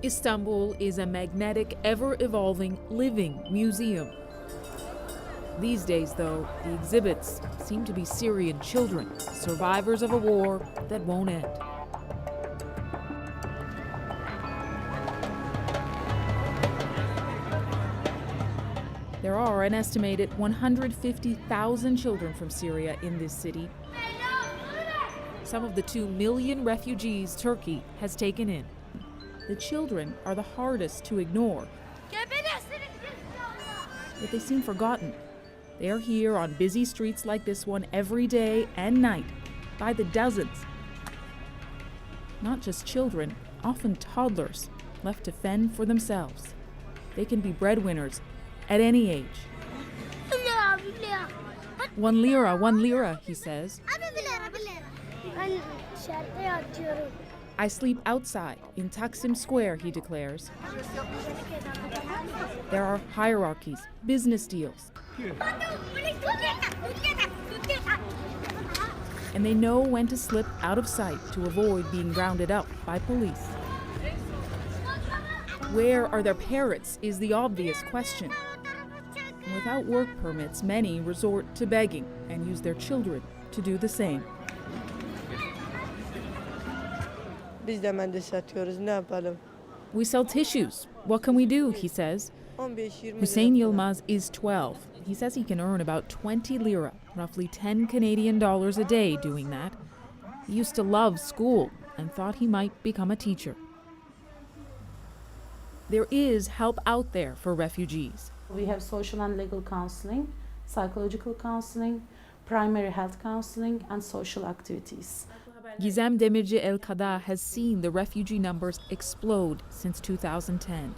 Istanbul is a magnetic, ever-evolving, living museum. These days, though, the exhibits seem to be Syrian children, survivors of a war that won't end. There are an estimated 150,000 children from Syria in this city, some of the 2 million refugees Turkey has taken in. The children are the hardest to ignore, yet they seem forgotten. They are here on busy streets like this one every day and night, by the dozens. Not just children, often toddlers, left to fend for themselves. They can be breadwinners at any age. 1 lira, he says. I sleep outside in Taksim Square, he declares. There are hierarchies, business deals. And they know when to slip out of sight to avoid being rounded up by police. Where are their parents is the obvious question. And without work permits, many resort to begging and use their children to do the same. We sell tissues. What can we do, he says. Hussein Yilmaz is 12. He says he can earn about 20 lira, roughly 10 Canadian dollars a day doing that. He used to love school and thought he might become a teacher. There is help out there for refugees. We have social and legal counseling, psychological counseling, primary health counseling, and social activities. Gizem Demirci El-Kada has seen the refugee numbers explode since 2010.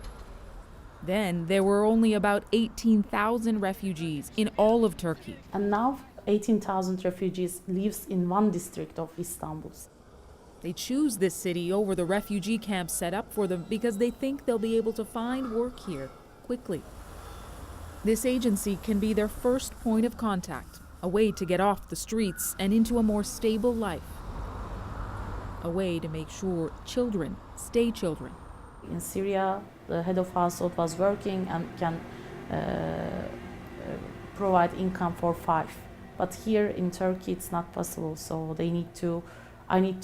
Then there were only about 18,000 refugees in all of Turkey. And now 18,000 refugees lives in one district of Istanbul. They choose this city over the refugee camps set up for them because they think they'll be able to find work here quickly. This agency can be their first point of contact, a way to get off the streets and into a more stable life. A way to make sure children stay children. In Syria, the head of household was working and can provide income for 5. But here in Turkey, it's not possible. So I need to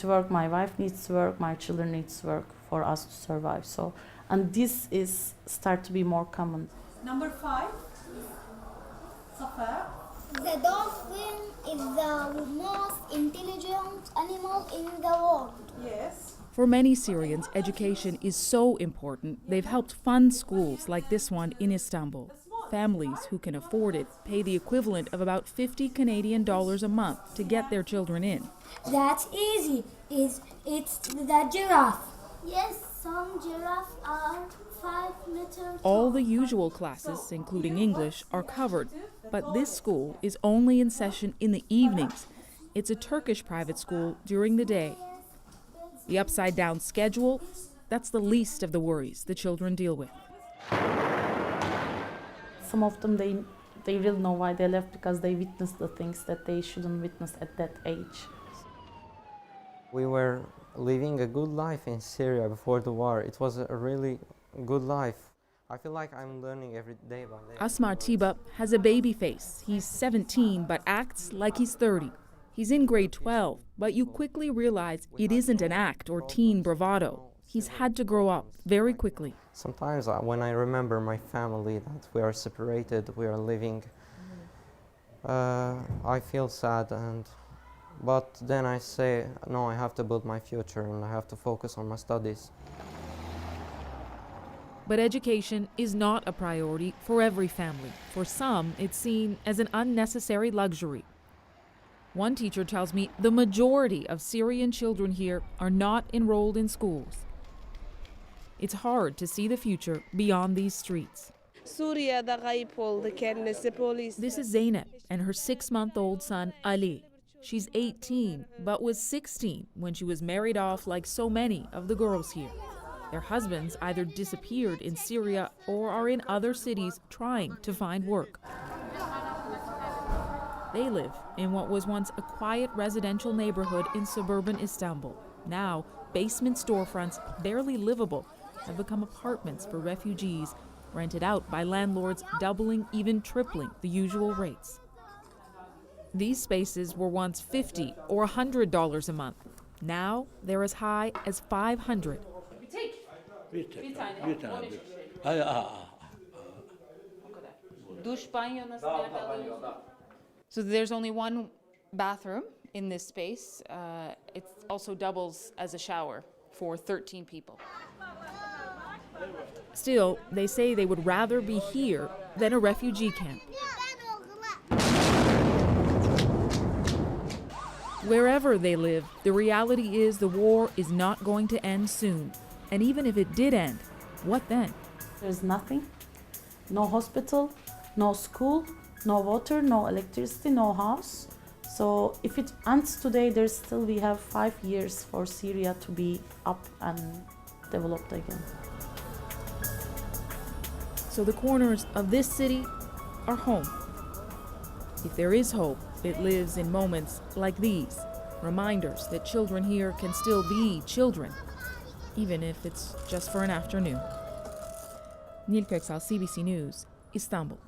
work, my wife needs to work, my children need to work for us to survive. So, and this is start to be more common. Number 5, Safa. The dolphin is the most intelligent animal in the world. Yes. For many Syrians, education is so important, they've helped fund schools like this one in Istanbul. Families who can afford it pay the equivalent of about 50 Canadian dollars a month to get their children in. That's easy. It's the giraffe. Yes, some giraffes are 5 meters. All the usual classes, including English, are covered, but this school is only in session in the evenings. It's a Turkish private school during the day. The upside-down schedule, that's the least of the worries the children deal with. Some of them, they really know why they left, because they witnessed the things that they shouldn't witness at that age. We were living a good life in Syria before the war. It was a really good life. I feel like I'm learning every day by day. Asmar Tiba has a baby face. He's 17 but acts like he's 30. He's in grade 12, but you quickly realize it isn't an act or teen bravado. He's had to grow up very quickly. Sometimes when I remember my family, that we are separated, we are living, I feel sad, but then I say, no, I have to build my future and I have to focus on my studies. But education is not a priority for every family. For some, it's seen as an unnecessary luxury. One teacher tells me the majority of Syrian children here are not enrolled in schools. It's hard to see the future beyond these streets. This is Zeynep and her 6-month-old son, Ali. She's 18, but was 16 when she was married off like so many of the girls here. Their husbands either disappeared in Syria or are in other cities trying to find work. They live in what was once a quiet residential neighborhood in suburban Istanbul. Now, basement storefronts, barely livable, have become apartments for refugees, rented out by landlords doubling, even tripling the usual rates. These spaces were once $50 or $100 a month. Now they're as high as $500. So there's only one bathroom in this space. It also doubles as a shower for 13 people. Still, they say they would rather be here than a refugee camp. Wherever they live, the reality is the war is not going to end soon. And even if it did end, what then? There's nothing, no hospital, no school, no water, no electricity, no house. So if it ends today, we have 5 years for Syria to be up and developed again. So the corners of this city are home. If there is hope, it lives in moments like these, reminders that children here can still be children, even if it's just for an afternoon. Nil Köksal, CBC News, İstanbul.